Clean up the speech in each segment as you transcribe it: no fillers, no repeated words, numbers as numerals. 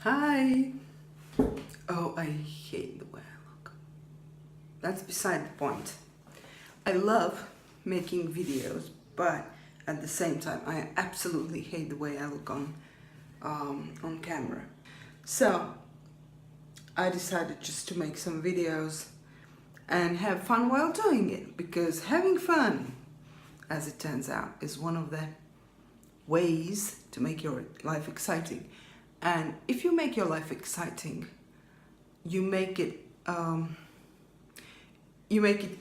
Hi! Oh, I hate the way I look. That's beside the point. I love making videos, but at the same time, I absolutely hate the way I look on camera. So, I decided just to make some videos and have fun while doing it, because having fun, as it turns out, is one of the ways to make your life exciting. And if you make your life exciting, you make it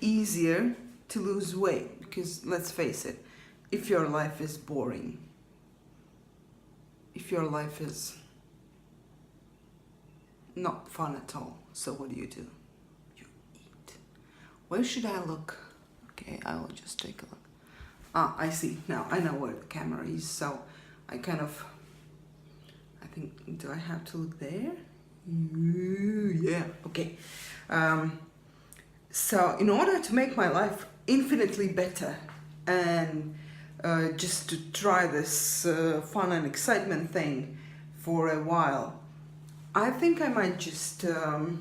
easier to lose weight. Because let's face it, if your life is boring, if your life is not fun at all, so what do? You eat. Where should I look? Okay, I will just take a look. Ah, I see. Now I know where the camera is, so I think, do I have to look there? Yeah, okay. So in order to make my life infinitely better and just to try this fun and excitement thing for a while, I think I might just, you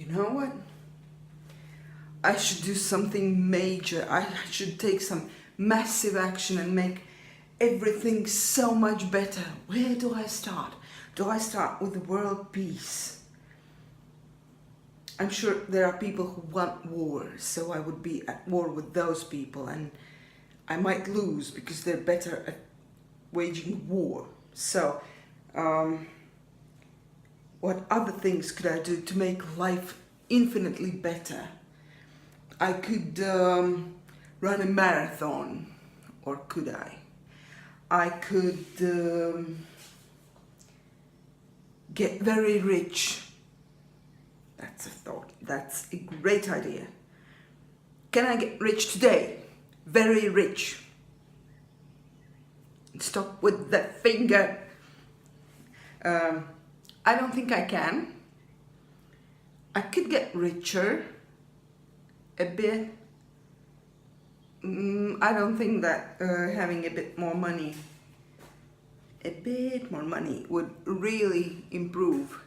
know what? I should do something major. I should take some massive action and make everything so much better. Where do I start? Do I start with the world peace? I'm sure there are people who want war, so I would be at war with those people, and I might lose because they're better at waging war. So, what other things could I do to make life infinitely better? I could run a marathon, or could I? I could get very rich. That's a thought. That's a great idea. Can I get rich today? Very rich. Stop with that finger. I don't think I can. I could get richer a bit. I don't think that having a bit more money would really improve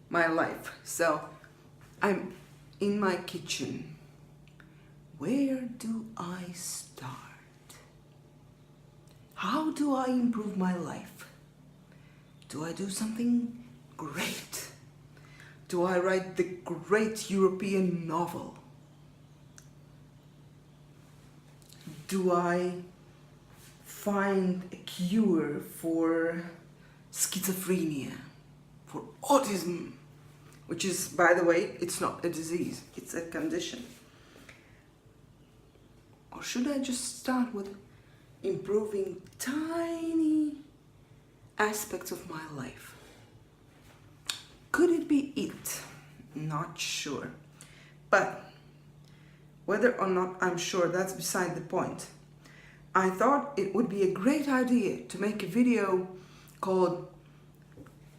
my life. So I'm in my kitchen. Where do I start? How do I improve my life? Do I do something great? Do I write the great European novel? Do I find a cure for schizophrenia, for autism, which is, by the way, it's not a disease, it's a condition? Or should I just start with improving tiny aspects of my life? Could it be it? Not sure. But whether or not I'm sure, that's beside the point. I thought it would be a great idea to make a video called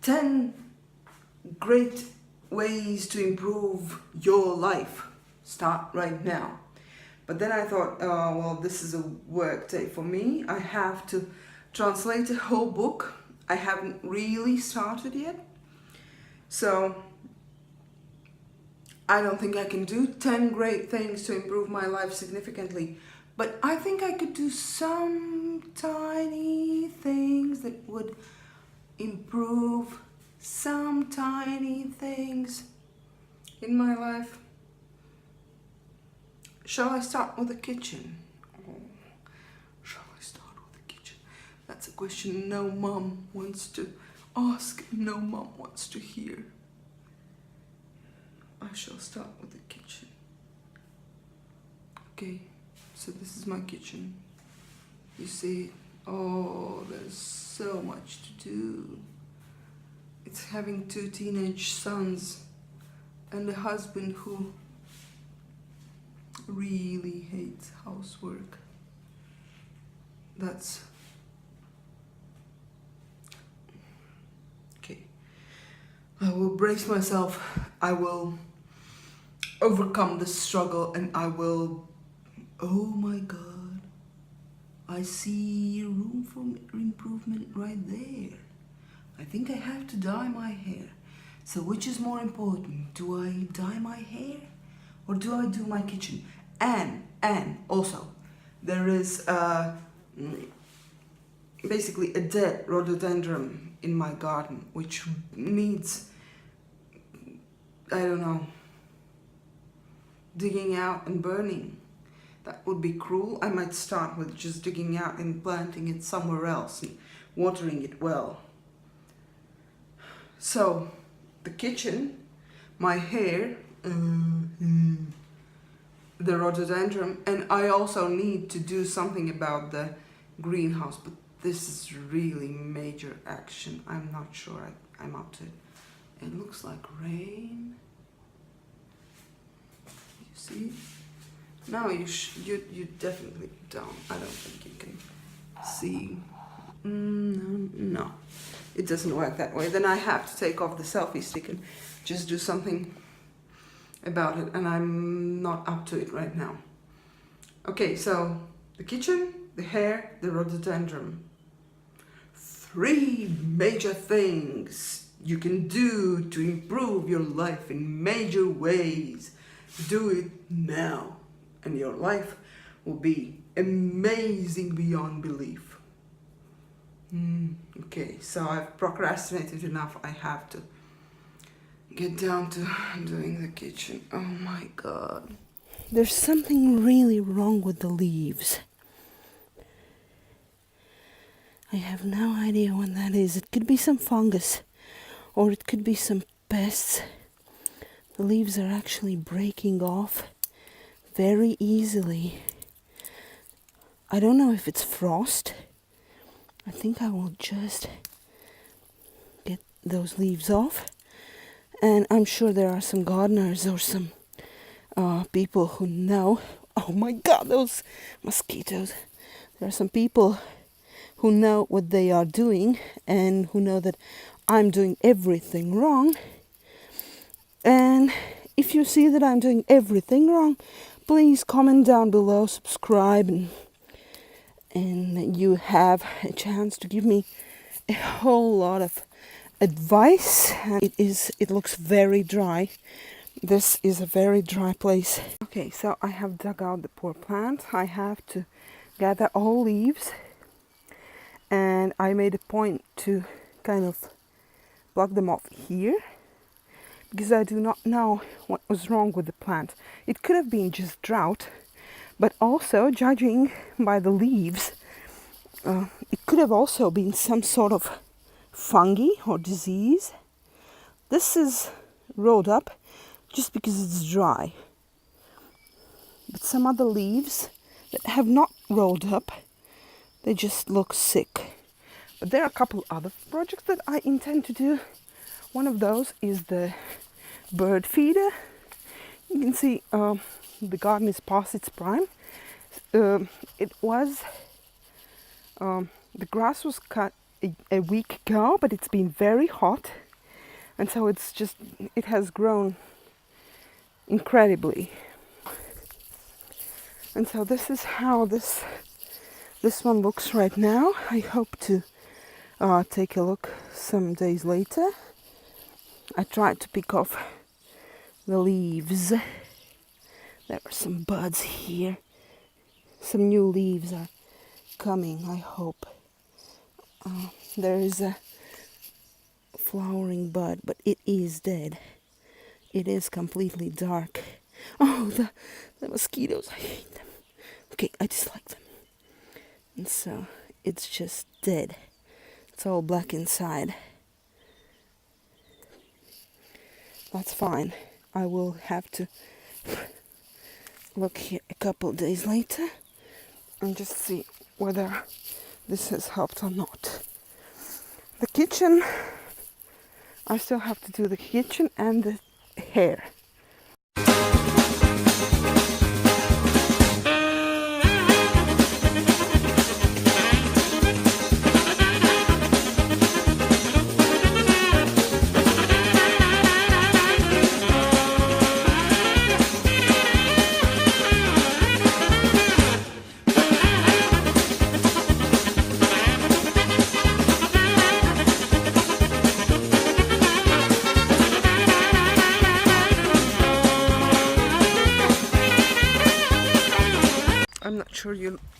10 Great Ways to Improve Your Life. Start right now. But then I thought, well, this is a work day for me. I have to translate a whole book. I haven't really started yet. So I don't think I can do 10 great things to improve my life significantly, but I think I could do some tiny things that would improve some tiny things in my life. Shall I start with the kitchen? Shall I start with the kitchen? That's a question no mom wants to ask, no mom wants to hear. I shall start with the kitchen. Okay, so this is my kitchen. You see, oh, there's so much to do. It's having 2 teenage sons and a husband who really hates housework. That's okay. I will brace myself. I will overcome the struggle, and I will, oh my God, I see room for improvement right there. I think I have to dye my hair. So which is more important? Do I dye my hair or do I do my kitchen? And also, there is basically a dead rhododendron in my garden, which needs, I don't know, digging out and burning. That would be cruel. I might start with just digging out and planting it somewhere else and watering it well. So, the kitchen, my hair, the rhododendron, and I also need to do something about the greenhouse, but this is really major action. I'm not sure I'm up to it. It looks like rain. You see? No, you definitely don't. I don't think you can see. No, it doesn't work that way. Then I have to take off the selfie stick and just do something about it, and I'm not up to it right now. Okay, so the kitchen, the hair, the rhododendron. 3 major things you can do to improve your life in major ways. Do it now, and your life will be amazing beyond belief. Okay, so I've procrastinated enough. I have to get down to doing the kitchen. Oh my god. There's something really wrong with the leaves. I have no idea what that is. It could be some fungus, or it could be some pests. The leaves are actually breaking off very easily. I don't know if it's frost. I think I will just get those leaves off. And I'm sure there are some gardeners or some people who know. Oh my god, those mosquitoes. There are some people who know what they are doing and who know that I'm doing everything wrong. And if you see that I'm doing everything wrong, please comment down below, subscribe, and you have a chance to give me a whole lot of advice. And it looks very dry. This is a very dry place. Okay, so I have dug out the poor plant. I have to gather all leaves, and I made a point to kind of block them off here because I do not know what was wrong with the plant. It could have been just drought, but also, judging by the leaves, it could have also been some sort of fungi or disease. This is rolled up just because it's dry. But some other leaves that have not rolled up, they just look sick. But there are a couple other projects that I intend to do. One of those is the bird feeder. You can see the garden is past its prime. The grass was cut a week ago, but it's been very hot, and so it has grown incredibly. And so this is how this one looks right now. I hope to take a look some days later. I tried to pick off the leaves. There are some buds here. Some new leaves are coming, I hope. There is a flowering bud, but it is dead. It is completely dark. Oh, the mosquitoes, I hate them. Okay, I dislike them. And so it's just dead. It's all black inside. That's fine. I will have to look here a couple of days later and just see whether this has helped or not. The kitchen, I still have to do the kitchen and the hair.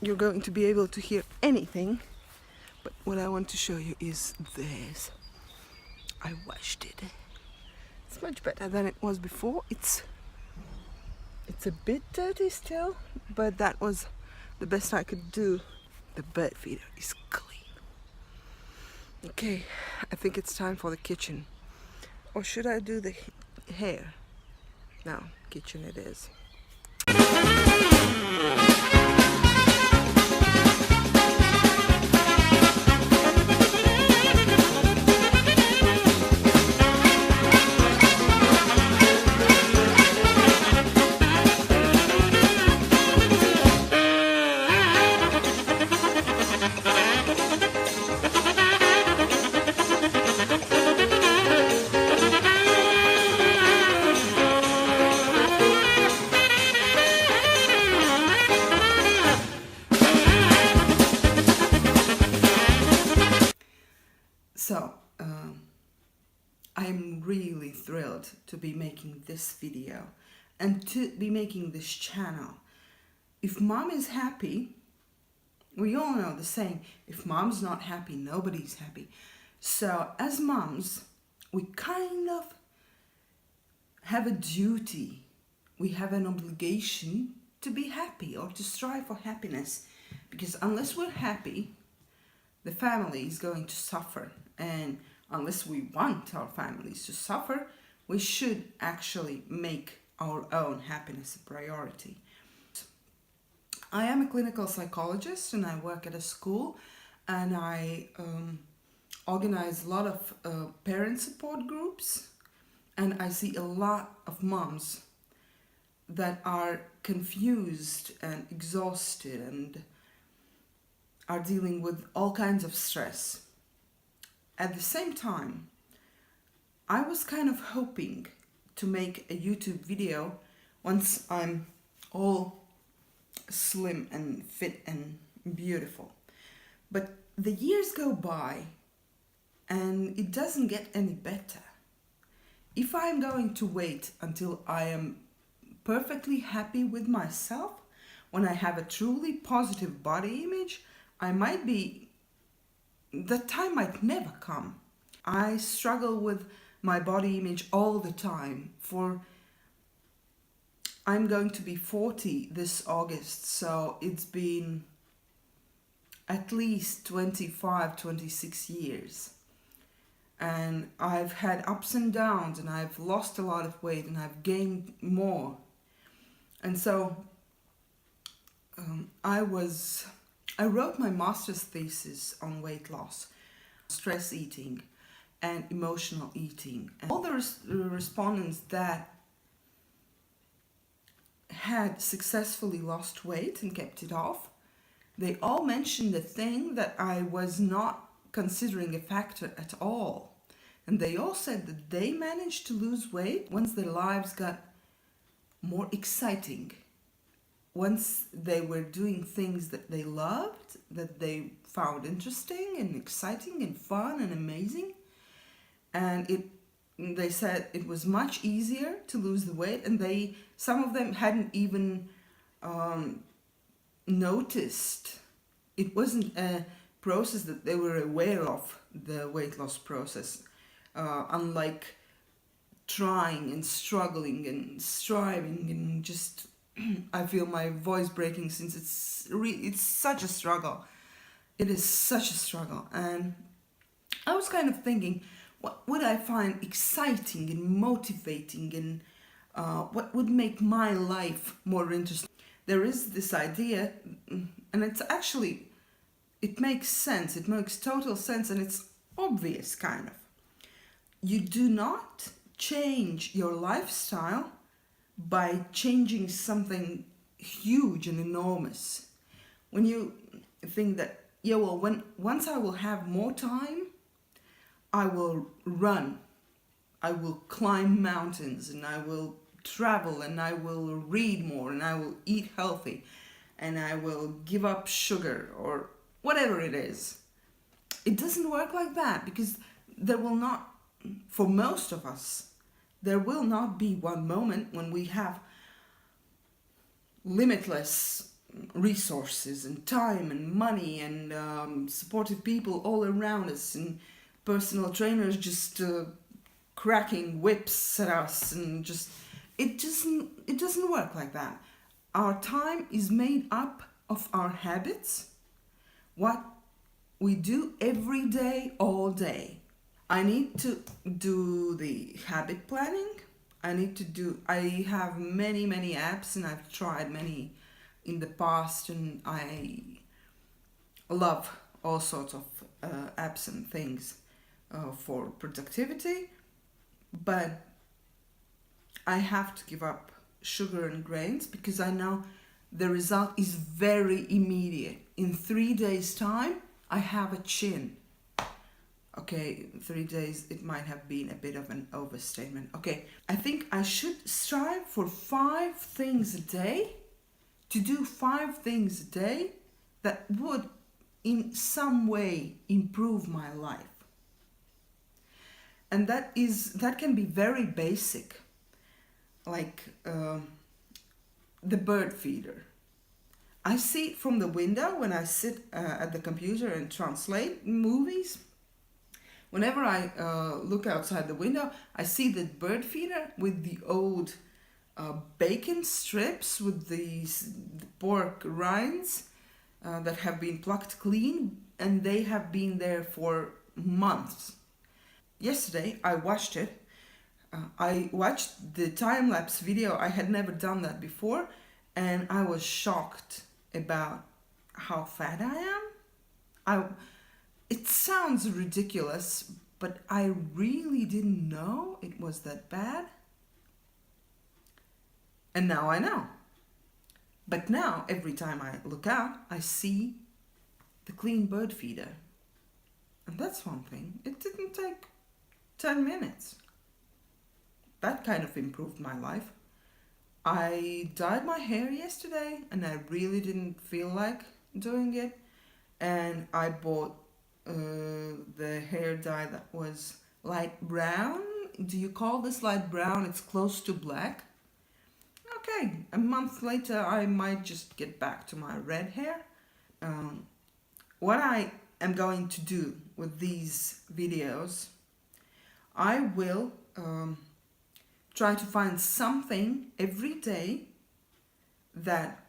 you're going to be able to hear anything. But what I want to show you is this. I washed it. It's much better than it was before. It's a bit dirty still, but that was the best I could do. The bird feeder is clean. Okay, I think it's time for the kitchen. Or should I do the hair? No, kitchen it is. So, I'm really thrilled to be making this video and to be making this channel. If mom is happy, we all know the saying, if mom's not happy, nobody's happy. So as moms, we kind of have a duty, we have an obligation to be happy or to strive for happiness, because unless we're happy, the family is going to suffer. And unless we want our families to suffer, we should actually make our own happiness a priority. I am a clinical psychologist and I work at a school, and I organize a lot of parent support groups, and I see a lot of moms that are confused and exhausted and are dealing with all kinds of stress. At the same time, I was kind of hoping to make a YouTube video once I'm all slim and fit and beautiful. But the years go by and it doesn't get any better. If I'm going to wait until I am perfectly happy with myself, when I have a truly positive body image, the time might never come. I struggle with my body image all the time. I'm going to be 40 this August, so it's been at least 25, 26 years. And I've had ups and downs, and I've lost a lot of weight, and I've gained more. And so I wrote my master's thesis on weight loss, stress eating, and emotional eating. And all the respondents that had successfully lost weight and kept it off, they all mentioned a thing that I was not considering a factor at all. And they all said that they managed to lose weight once their lives got more exciting. Once they were doing things that they loved, that they found interesting and exciting and fun and amazing. And they said it was much easier to lose the weight, and some of them hadn't even noticed. It wasn't a process that they were aware of, the weight loss process, unlike trying and struggling and striving and just I feel my voice breaking since it's such a struggle. It is such a struggle. And I was kind of thinking, what would I find exciting and motivating, and what would make my life more interesting? There is this idea, and it makes sense. It makes total sense, and it's obvious, kind of. You do not change your lifestyle by changing something huge and enormous. When you think that, once I will have more time, I will run, I will climb mountains, and I will travel, and I will read more, and I will eat healthy, and I will give up sugar, or whatever it is. It doesn't work like that, because there will not, for most of us, there will not be one moment when we have limitless resources and time and money and supportive people all around us, and personal trainers just cracking whips at us, and just it doesn't work like that. Our time is made up of our habits, what we do every day, all day. I need to do the habit planning. I have many apps, and I've tried many in the past, and I love all sorts of apps and things for productivity, but I have to give up sugar and grains because I know the result is very immediate. In 3 days' time, I have a chin. Okay, 3 days, it might have been a bit of an overstatement. Okay, I think I should strive for 5 things a day, to do 5 things a day that would in some way improve my life. And that can be very basic, like the bird feeder. I see it from the window when I sit at the computer and translate movies. Whenever I look outside the window, I see the bird feeder with the old bacon strips with the pork rinds that have been plucked clean, and they have been there for months. Yesterday I watched it. I watched the time-lapse video. I had never done that before, and I was shocked about how fat I am. It sounds ridiculous, but I really didn't know it was that bad. And now I know. But now, every time I look out, I see the clean bird feeder. And that's one thing. It didn't take 10 minutes. That kind of improved my life. I dyed my hair yesterday, and I really didn't feel like doing it. And I bought the hair dye that was light brown. Do you call this light brown? It's close to black. Okay, a month later I might just get back to my red hair. What I am going to do with these videos, I will try to find something every day that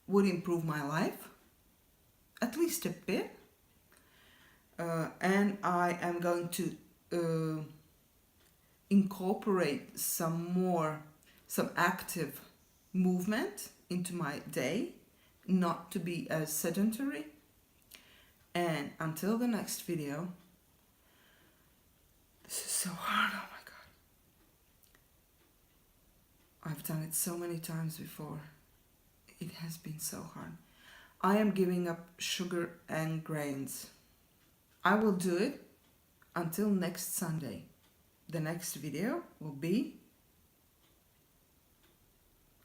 would improve my life, at least a bit. And I am going to incorporate some active movement into my day, not to be as sedentary. And until the next video, this is so hard, oh my God. I've done it so many times before. It has been so hard. I am giving up sugar and grains. I will do it until next Sunday. The next video will be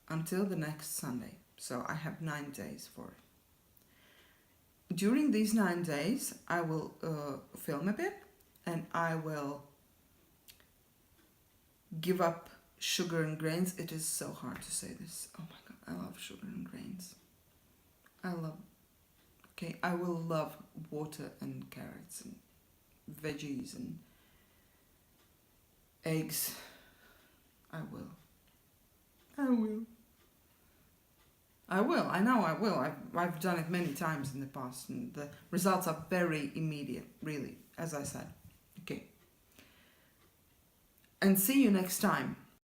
until the next Sunday. So I have 9 days for it. During these 9 days, I will film a bit, and I will give up sugar and grains. It is so hard to say this. Oh my God, I love sugar and grains. I will love water and carrots and veggies and eggs. I know I will. I've done it many times in the past, and the results are very immediate, really, as I said. Okay. And see you next time.